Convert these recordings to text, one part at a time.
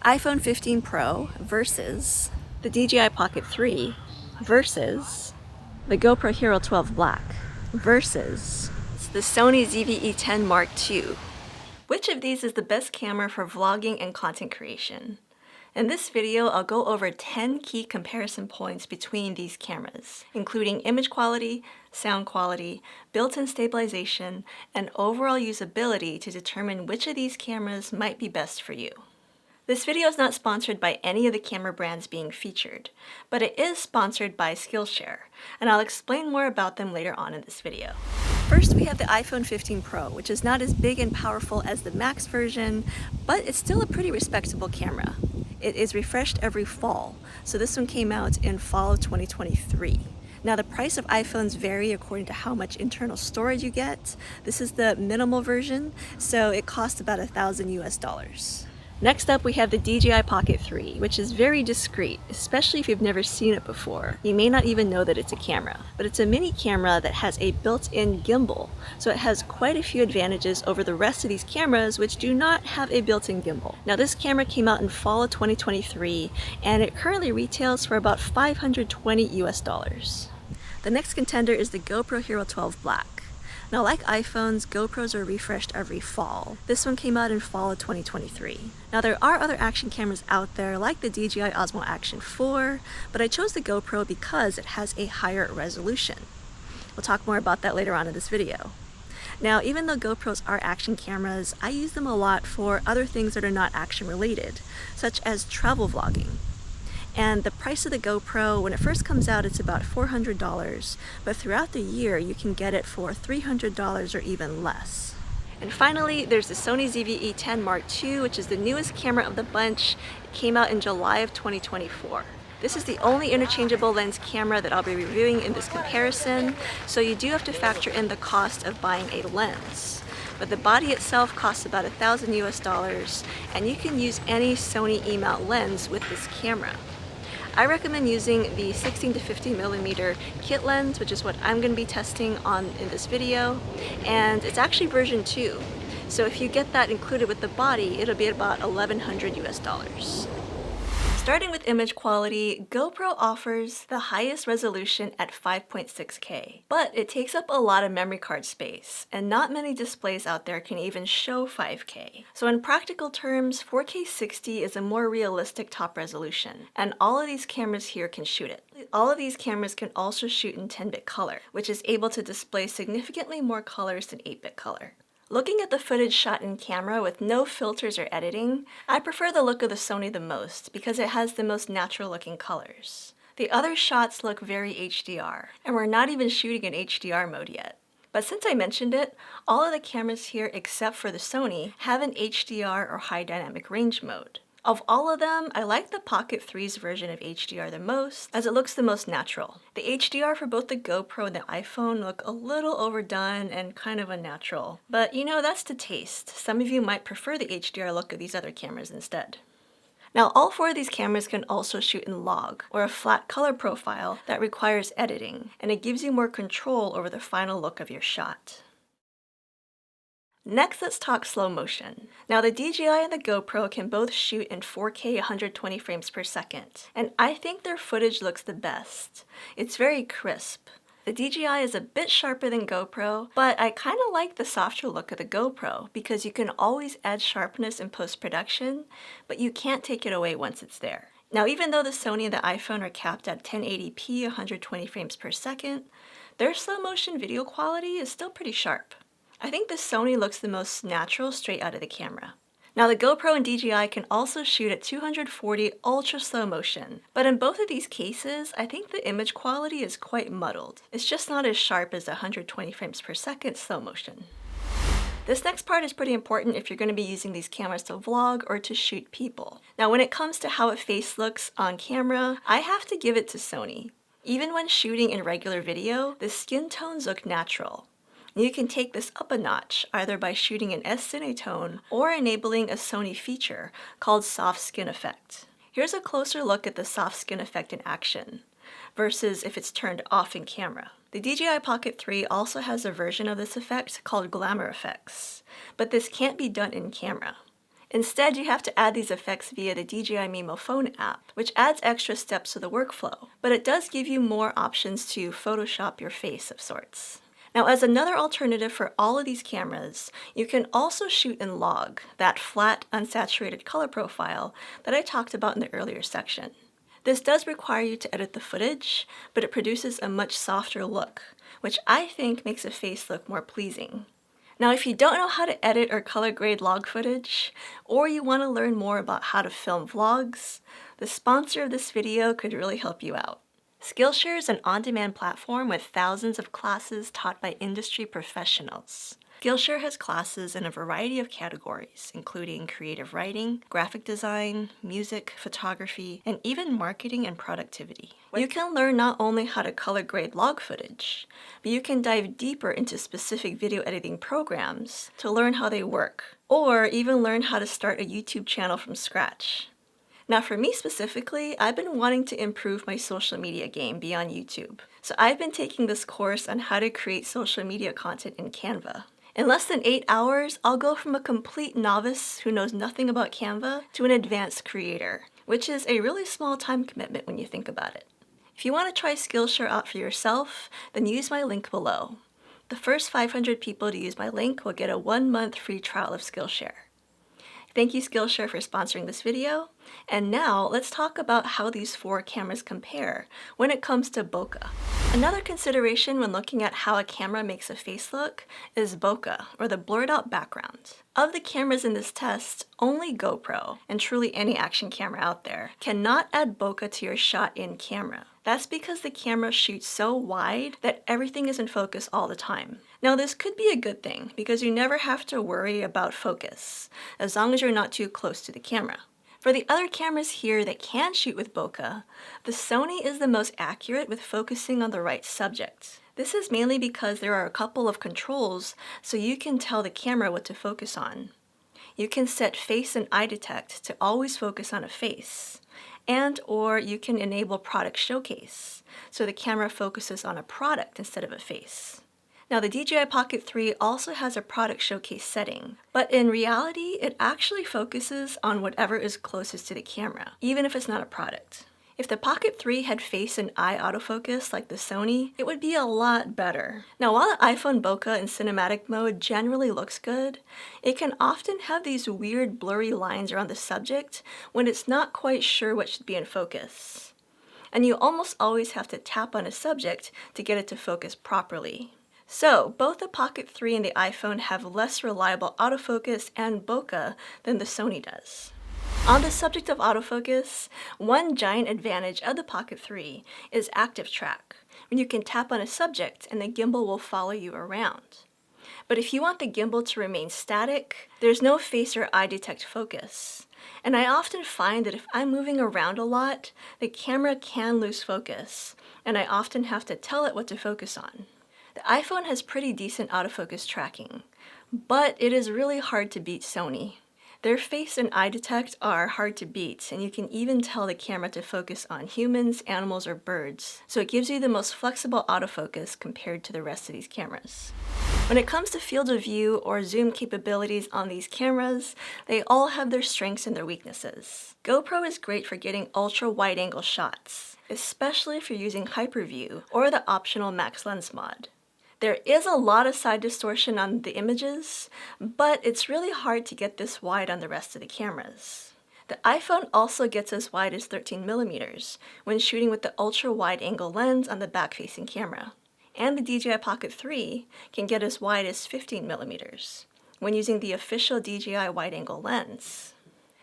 iPhone 15 Pro versus the DJI Pocket 3 versus the GoPro Hero 12 Black versus the Sony ZV-E10 Mark II. Which of these is the best camera for vlogging and content creation? In this video, I'll go over 10 key comparison points between these cameras, including image quality, sound quality, built-in stabilization, and overall usability to determine which of these cameras might be best for you. This video is not sponsored by any of the camera brands being featured, but it is sponsored by Skillshare, and I'll explain more about them later on in this video. First, we have the iPhone 15 Pro, which is not as big and powerful as the Max version, but it's still a pretty respectable camera. It is refreshed every fall, so this one came out in fall of 2023. Now, the price of iPhones vary according to how much internal storage you get. This is the minimal version, so it costs about $1,000 US. Next up, we have the DJI Pocket 3, which is very discreet, especially if you've never seen it before. You may not even know that it's a camera, but it's a mini camera that has a built-in gimbal, so it has quite a few advantages over the rest of these cameras which do not have a built-in gimbal. Now, this camera came out in fall of 2023, and it currently retails for about $520 US. The next contender is the GoPro Hero 12 Black. Now, like iPhones, GoPros are refreshed every fall. This one came out in fall of 2023. Now, there are other action cameras out there like the DJI Osmo Action 4, but I chose the GoPro because it has a higher resolution. We'll talk more about that later on in this video. Now, even though GoPros are action cameras, I use them a lot for other things that are not action related, such as travel vlogging. And the price of the GoPro, when it first comes out, it's about $400, but throughout the year you can get it for $300 or even less. And finally, there's the Sony ZV-E10 Mark II, which is the newest camera of the bunch. It came out in July of 2024. This is the only interchangeable lens camera that I'll be reviewing in this comparison, so you do have to factor in the cost of buying a lens. But the body itself costs about $1,000 US, and you can use any Sony E-mount lens with this camera. I recommend using the 16 to 50 millimeter kit lens, which is what I'm going to be testing on in this video, and it's actually version 2. So if you get that included with the body, it'll be about $1,100 US. Starting with image quality, GoPro offers the highest resolution at 5.6K, but it takes up a lot of memory card space, and not many displays out there can even show 5K. So in practical terms, 4K 60 is a more realistic top resolution, and all of these cameras here can shoot it. All of these cameras can also shoot in 10-bit color, which is able to display significantly more colors than 8-bit color. Looking at the footage shot in camera with no filters or editing, I prefer the look of the Sony the most because it has the most natural looking colors. The other shots look very HDR, and we're not even shooting in HDR mode yet. But since I mentioned it, all of the cameras here except for the Sony have an HDR or high dynamic range mode. Of all of them, I like the Pocket 3's version of HDR the most, as it looks the most natural. The HDR for both the GoPro and the iPhone look a little overdone and kind of unnatural. But you know, that's to taste. Some of you might prefer the HDR look of these other cameras instead. Now, all four of these cameras can also shoot in log, or a flat color profile that requires editing, and it gives you more control over the final look of your shot. Next, let's talk slow motion. Now, the DJI and the GoPro can both shoot in 4K 120 frames per second, and I think their footage looks the best. It's very crisp. The DJI is a bit sharper than GoPro, but I kind of like the softer look of the GoPro because you can always add sharpness in post-production, but you can't take it away once it's there. Now, even though the Sony and the iPhone are capped at 1080p 120 frames per second, their slow motion video quality is still pretty sharp. I think the Sony looks the most natural straight out of the camera. Now, the GoPro and DJI can also shoot at 240 ultra slow motion, but in both of these cases, I think the image quality is quite muddled. It's just not as sharp as the 120 frames per second slow motion. This next part is pretty important if you're going to be using these cameras to vlog or to shoot people. Now, when it comes to how a face looks on camera, I have to give it to Sony. Even when shooting in regular video, the skin tones look natural. You can take this up a notch, either by shooting an S-Cine tone or enabling a Sony feature called soft skin effect. Here's a closer look at the soft skin effect in action, versus if it's turned off in camera. The DJI Pocket 3 also has a version of this effect called glamour effects, but this can't be done in camera. Instead, you have to add these effects via the DJI Mimo phone app, which adds extra steps to the workflow, but it does give you more options to Photoshop your face of sorts. Now, as another alternative for all of these cameras, you can also shoot in log, that flat, unsaturated color profile that I talked about in the earlier section. This does require you to edit the footage, but it produces a much softer look, which I think makes a face look more pleasing. Now, if you don't know how to edit or color grade log footage, or you want to learn more about how to film vlogs, the sponsor of this video could really help you out. Skillshare is an on-demand platform with thousands of classes taught by industry professionals. Skillshare has classes in a variety of categories, including creative writing, graphic design, music, photography, and even marketing and productivity. You can learn not only how to color grade log footage, but you can dive deeper into specific video editing programs to learn how they work, or even learn how to start a YouTube channel from scratch. Now for me specifically, I've been wanting to improve my social media game beyond YouTube. So I've been taking this course on how to create social media content in Canva. In less than 8 hours, I'll go from a complete novice who knows nothing about Canva to an advanced creator, which is a really small time commitment when you think about it. If you want to try Skillshare out for yourself, then use my link below. The first 500 people to use my link will get a 1-month free trial of Skillshare. Thank you Skillshare for sponsoring this video, and now let's talk about how these 4 cameras compare when it comes to bokeh. Another consideration when looking at how a camera makes a face look is bokeh, or the blurred out background. Of the cameras in this test, only GoPro, and truly any action camera out there, cannot add bokeh to your shot in camera. That's because the camera shoots so wide that everything is in focus all the time. Now this could be a good thing because you never have to worry about focus, as long as you're not too close to the camera. For the other cameras here that can shoot with bokeh, the Sony is the most accurate with focusing on the right subject. This is mainly because there are a couple of controls so you can tell the camera what to focus on. You can set face and eye detect to always focus on a face, or you can enable product showcase so the camera focuses on a product instead of a face. Now the DJI Pocket 3 also has a product showcase setting, but in reality it actually focuses on whatever is closest to the camera, even if it's not a product. If the Pocket 3 had face and eye autofocus like the Sony, it would be a lot better. Now while the iPhone bokeh in cinematic mode generally looks good, it can often have these weird blurry lines around the subject when it's not quite sure what should be in focus. And you almost always have to tap on a subject to get it to focus properly. So both the Pocket 3 and the iPhone have less reliable autofocus and bokeh than the Sony does. On the subject of autofocus, one giant advantage of the Pocket 3 is active track, when you can tap on a subject and the gimbal will follow you around. But if you want the gimbal to remain static, there's no face or eye detect focus. And I often find that if I'm moving around a lot, the camera can lose focus, and I often have to tell it what to focus on. The iPhone has pretty decent autofocus tracking, but it is really hard to beat Sony. Their face and eye detect are hard to beat, and you can even tell the camera to focus on humans, animals, or birds, so it gives you the most flexible autofocus compared to the rest of these cameras. When it comes to field of view or zoom capabilities on these cameras, they all have their strengths and their weaknesses. GoPro is great for getting ultra wide-angle shots, especially if you're using hyperview or the optional max lens mod. There is a lot of side distortion on the images, but it's really hard to get this wide on the rest of the cameras. The iPhone also gets as wide as 13mm when shooting with the ultra wide angle lens on the back-facing camera. And the DJI Pocket 3 can get as wide as 15mm when using the official DJI wide-angle lens.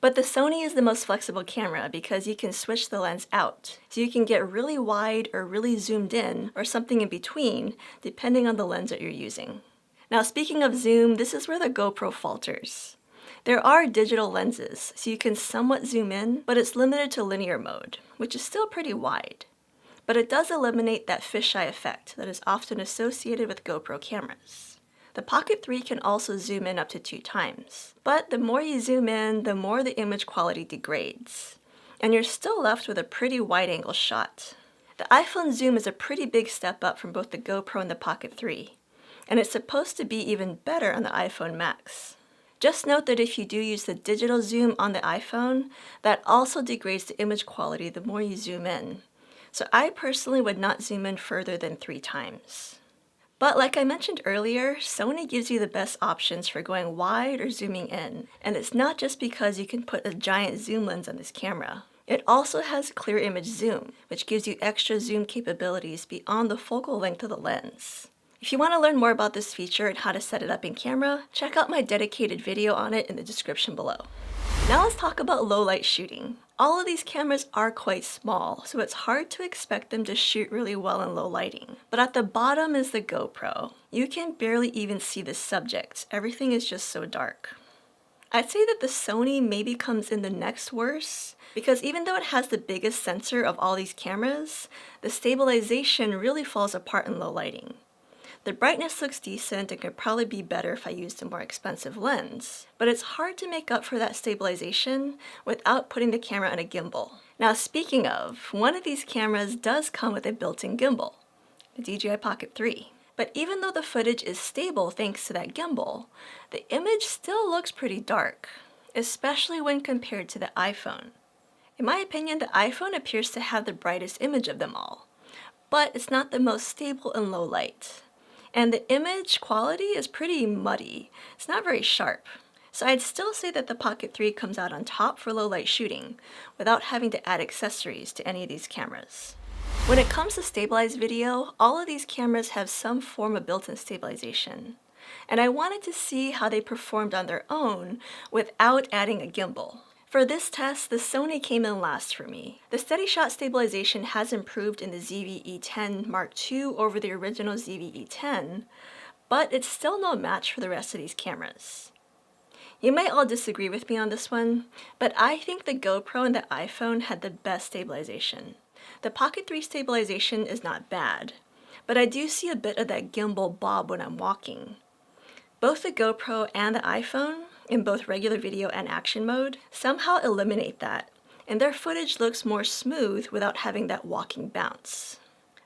But the Sony is the most flexible camera because you can switch the lens out, so you can get really wide or really zoomed in or something in between depending on the lens that you're using. Now speaking of zoom, this is where the GoPro falters. There are digital lenses, so you can somewhat zoom in, but it's limited to linear mode, which is still pretty wide. But it does eliminate that fisheye effect that is often associated with GoPro cameras. The Pocket 3 can also zoom in up to 2 times, but the more you zoom in, the more the image quality degrades, and you're still left with a pretty wide-angle shot. The iPhone zoom is a pretty big step up from both the GoPro and the Pocket 3, and it's supposed to be even better on the iPhone Max. Just note that if you do use the digital zoom on the iPhone, that also degrades the image quality the more you zoom in. So I personally would not zoom in further than 3 times. But like I mentioned earlier, Sony gives you the best options for going wide or zooming in. And it's not just because you can put a giant zoom lens on this camera. It also has clear image zoom, which gives you extra zoom capabilities beyond the focal length of the lens. If you want to learn more about this feature and how to set it up in camera, check out my dedicated video on it in the description below. Now let's talk about low light shooting. All of these cameras are quite small, so it's hard to expect them to shoot really well in low lighting. But at the bottom is the GoPro. You can barely even see the subject. Everything is just so dark. I'd say that the Sony maybe comes in the next worst, because even though it has the biggest sensor of all these cameras, the stabilization really falls apart in low lighting. The brightness looks decent and could probably be better if I used a more expensive lens, but it's hard to make up for that stabilization without putting the camera on a gimbal. Now speaking of, one of these cameras does come with a built-in gimbal, the DJI Pocket 3. But even though the footage is stable thanks to that gimbal, the image still looks pretty dark, especially when compared to the iPhone. In my opinion, the iPhone appears to have the brightest image of them all, but it's not the most stable in low light. And the image quality is pretty muddy. It's not very sharp. So I'd still say that the Pocket 3 comes out on top for low light shooting without having to add accessories to any of these cameras. When it comes to stabilized video, all of these cameras have some form of built-in stabilization. And I wanted to see how they performed on their own without adding a gimbal. For this test, the Sony came in last for me. The steady shot stabilization has improved in the ZV-E10 Mark II over the original ZV-E10, but it's still no match for the rest of these cameras. You may all disagree with me on this one, but I think the GoPro and the iPhone had the best stabilization. The Pocket 3 stabilization is not bad, but I do see a bit of that gimbal bob when I'm walking. Both the GoPro and the iPhone, in both regular video and action mode, somehow eliminate that, and their footage looks more smooth without having that walking bounce.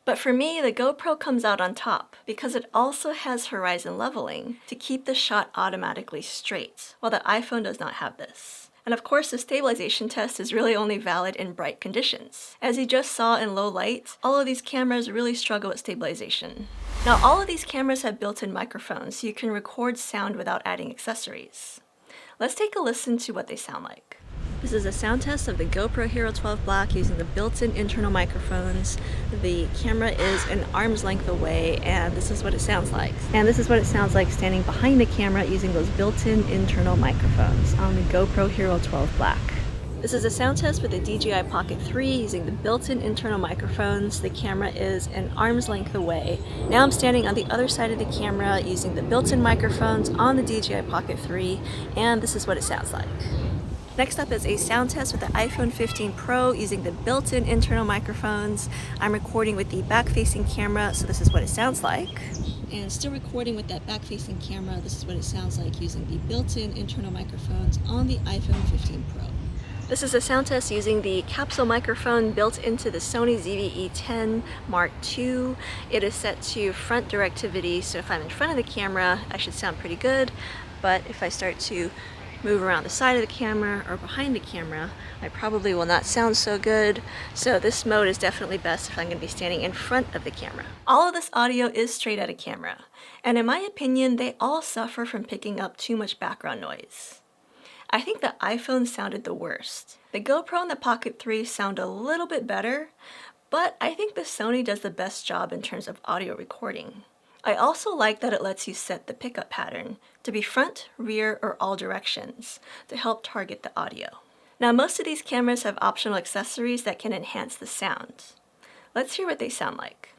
But for me, the GoPro comes out on top because it also has horizon leveling to keep the shot automatically straight, while the iPhone does not have this. And of course, the stabilization test is really only valid in bright conditions. As you just saw in low light, all of these cameras really struggle with stabilization. Now, all of these cameras have built-in microphones, so you can record sound without adding accessories. Let's take a listen to what they sound like. This is a sound test of the GoPro Hero 12 Black using the built-in internal microphones. The camera is an arm's length away, and this is what it sounds like. And this is what it sounds like standing behind the camera using those built-in internal microphones on the GoPro Hero 12 Black. This is a sound test with the DJI Pocket 3 using the built-in internal microphones. The camera is an arm's length away. Now I'm standing on the other side of the camera using the built-in microphones on the DJI Pocket 3, and this is what it sounds like. Next up is a sound test with the iPhone 15 Pro using the built-in internal microphones. I'm recording with the back-facing camera, so this is what it sounds like. And still recording with that back-facing camera, this is what it sounds like using the built-in internal microphones on the iPhone 15 Pro. This is a sound test using the capsule microphone built into the Sony ZV-E10 Mark II. It is set to front directivity, so if I'm in front of the camera, I should sound pretty good. But if I start to move around the side of the camera or behind the camera, I probably will not sound so good. So this mode is definitely best if I'm going to be standing in front of the camera. All of this audio is straight out of camera, and in my opinion, they all suffer from picking up too much background noise. I think the iPhone sounded the worst. The GoPro and the Pocket 3 sound a little bit better, but I think the Sony does the best job in terms of audio recording. I also like that it lets you set the pickup pattern to be front, rear, or all directions to help target the audio. Now, most of these cameras have optional accessories that can enhance the sound. Let's hear what they sound like.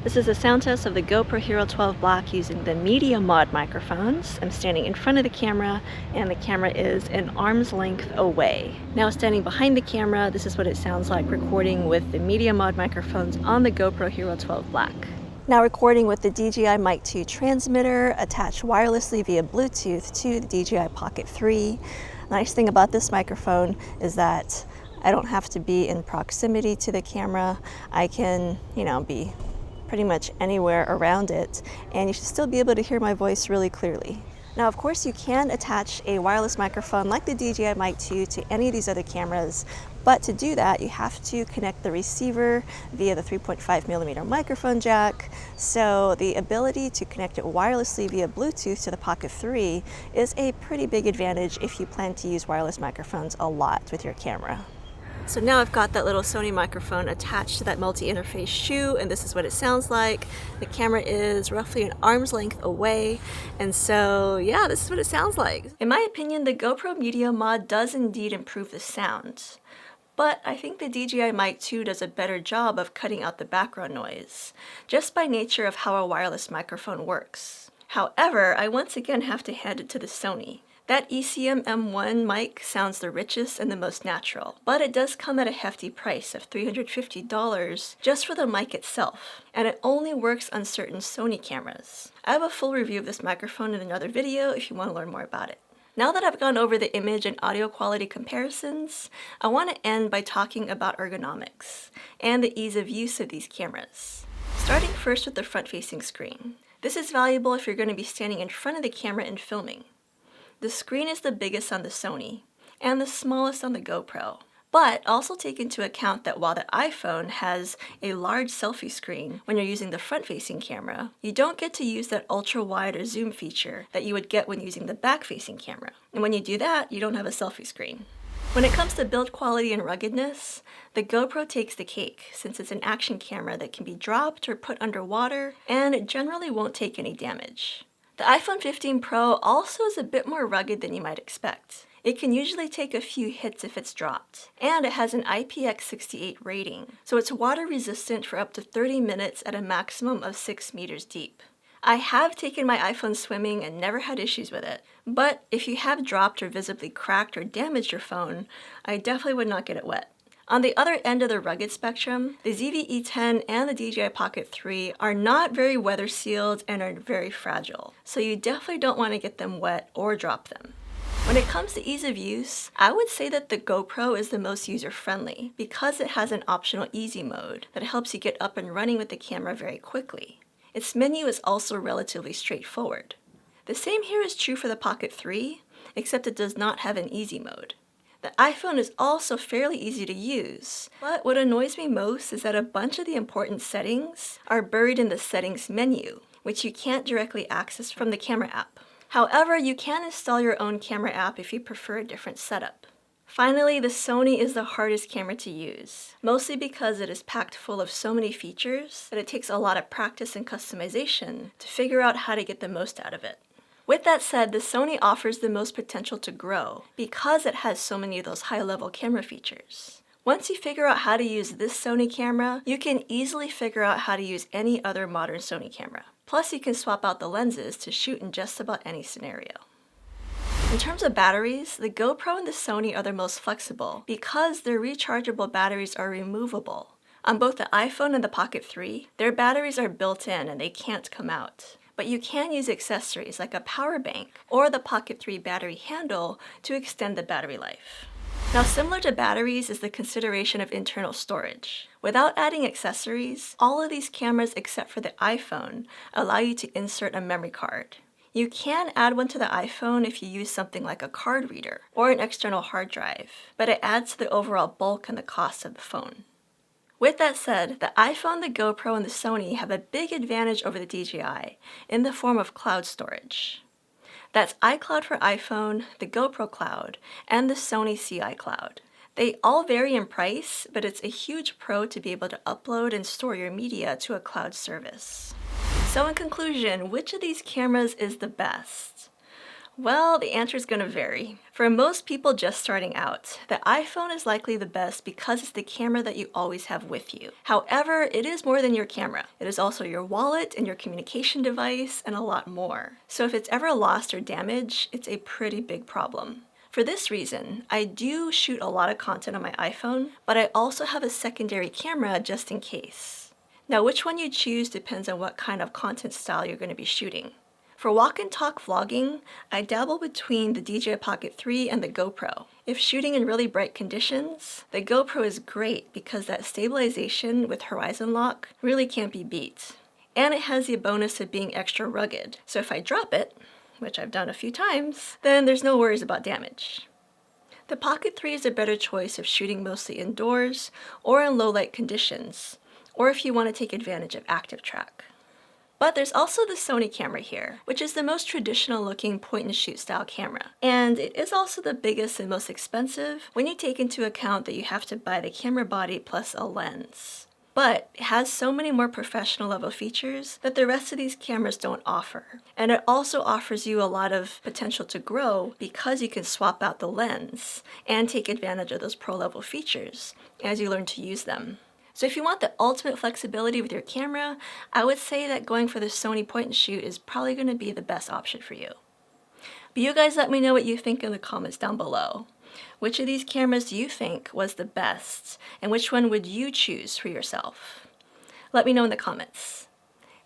This is a sound test of the GoPro Hero 12 Black using the media mod microphones. I'm standing in front of the camera, and the camera is an arm's length away. Now standing behind the camera, this is what it sounds like recording with the media mod microphones on the GoPro Hero 12 Black. Now recording with the DJI Mic 2 transmitter attached wirelessly via Bluetooth to the DJI Pocket 3. Nice thing about this microphone is that I don't have to be in proximity to the camera. I can, be pretty much anywhere around it, and you should still be able to hear my voice really clearly. Now, of course, you can attach a wireless microphone like the DJI Mic 2 to any of these other cameras, but to do that, you have to connect the receiver via the 3.5mm microphone jack. So the ability to connect it wirelessly via Bluetooth to the Pocket 3 is a pretty big advantage if you plan to use wireless microphones a lot with your camera. So now I've got that little Sony microphone attached to that multi-interface shoe, and this is what it sounds like. The camera is roughly an arm's length away, and so yeah, this is what it sounds like. In my opinion, the GoPro Media Mod does indeed improve the sound, but I think the DJI Mic 2 does a better job of cutting out the background noise, just by nature of how a wireless microphone works. However, I once again have to hand it to the Sony. That ECM M1 mic sounds the richest and the most natural, but it does come at a hefty price of $350 just for the mic itself, and it only works on certain Sony cameras. I have a full review of this microphone in another video if you want to learn more about it. Now that I've gone over the image and audio quality comparisons, I want to end by talking about ergonomics and the ease of use of these cameras. Starting first with the front-facing screen. This is valuable if you're going to be standing in front of the camera and filming. The screen is the biggest on the Sony, and the smallest on the GoPro. But also take into account that while the iPhone has a large selfie screen when you're using the front-facing camera, you don't get to use that ultra-wide or zoom feature that you would get when using the back-facing camera. And when you do that, you don't have a selfie screen. When it comes to build quality and ruggedness, the GoPro takes the cake, since it's an action camera that can be dropped or put underwater, and it generally won't take any damage. The iPhone 15 Pro also is a bit more rugged than you might expect. It can usually take a few hits if it's dropped, and it has an IPX68 rating, so it's water resistant for up to 30 minutes at a maximum of 6 meters deep. I have taken my iPhone swimming and never had issues with it, but if you have dropped or visibly cracked or damaged your phone, I definitely would not get it wet. On the other end of the rugged spectrum, the ZV-E10 and the DJI Pocket 3 are not very weather sealed and are very fragile, so you definitely don't want to get them wet or drop them. When it comes to ease of use, I would say that the GoPro is the most user-friendly because it has an optional easy mode that helps you get up and running with the camera very quickly. Its menu is also relatively straightforward. The same here is true for the Pocket 3, except it does not have an easy mode. The iPhone is also fairly easy to use, but what annoys me most is that a bunch of the important settings are buried in the settings menu, which you can't directly access from the camera app. However, you can install your own camera app if you prefer a different setup. Finally, the Sony is the hardest camera to use, mostly because it is packed full of so many features that it takes a lot of practice and customization to figure out how to get the most out of it. With that said, the Sony offers the most potential to grow because it has so many of those high-level camera features. Once you figure out how to use this Sony camera, you can easily figure out how to use any other modern Sony camera. Plus, you can swap out the lenses to shoot in just about any scenario. In terms of batteries, the GoPro and the Sony are the most flexible because their rechargeable batteries are removable. On both the iPhone and the Pocket 3, their batteries are built in and they can't come out. But you can use accessories like a power bank or the Pocket 3 battery handle to extend the battery life. Now, similar to batteries is the consideration of internal storage. Without adding accessories, all of these cameras except for the iPhone allow you to insert a memory card. You can add one to the iPhone if you use something like a card reader or an external hard drive, but it adds to the overall bulk and the cost of the phone. With that said, the iPhone, the GoPro, and the Sony have a big advantage over the DJI in the form of cloud storage. That's iCloud for iPhone, the GoPro Cloud, and the Sony CI Cloud. They all vary in price, but it's a huge pro to be able to upload and store your media to a cloud service. So in conclusion, which of these cameras is the best? Well, the answer is going to vary. For most people just starting out, the iPhone is likely the best because it's the camera that you always have with you. However, it is more than your camera. It is also your wallet and your communication device and a lot more. So if it's ever lost or damaged, it's a pretty big problem. For this reason, I do shoot a lot of content on my iPhone, but I also have a secondary camera just in case. Now, which one you choose depends on what kind of content style you're going to be shooting. For walk and talk vlogging, I dabble between the DJI Pocket 3 and the GoPro. If shooting in really bright conditions, the GoPro is great because that stabilization with horizon lock really can't be beat. And it has the bonus of being extra rugged, so if I drop it, which I've done a few times, then there's no worries about damage. The Pocket 3 is a better choice if shooting mostly indoors or in low light conditions, or if you want to take advantage of active track. But there's also the Sony camera here, which is the most traditional looking point and shoot style camera. And it is also the biggest and most expensive when you take into account that you have to buy the camera body plus a lens. But it has so many more professional level features that the rest of these cameras don't offer. And it also offers you a lot of potential to grow because you can swap out the lens and take advantage of those pro level features as you learn to use them. So if you want the ultimate flexibility with your camera, I would say that going for the Sony point and shoot is probably going to be the best option for you. But you guys let me know what you think in the comments down below. Which of these cameras do you think was the best, and which one would you choose for yourself? Let me know in the comments.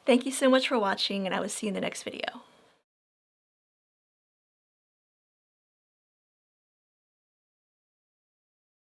Thank you so much for watching, and I will see you in the next video.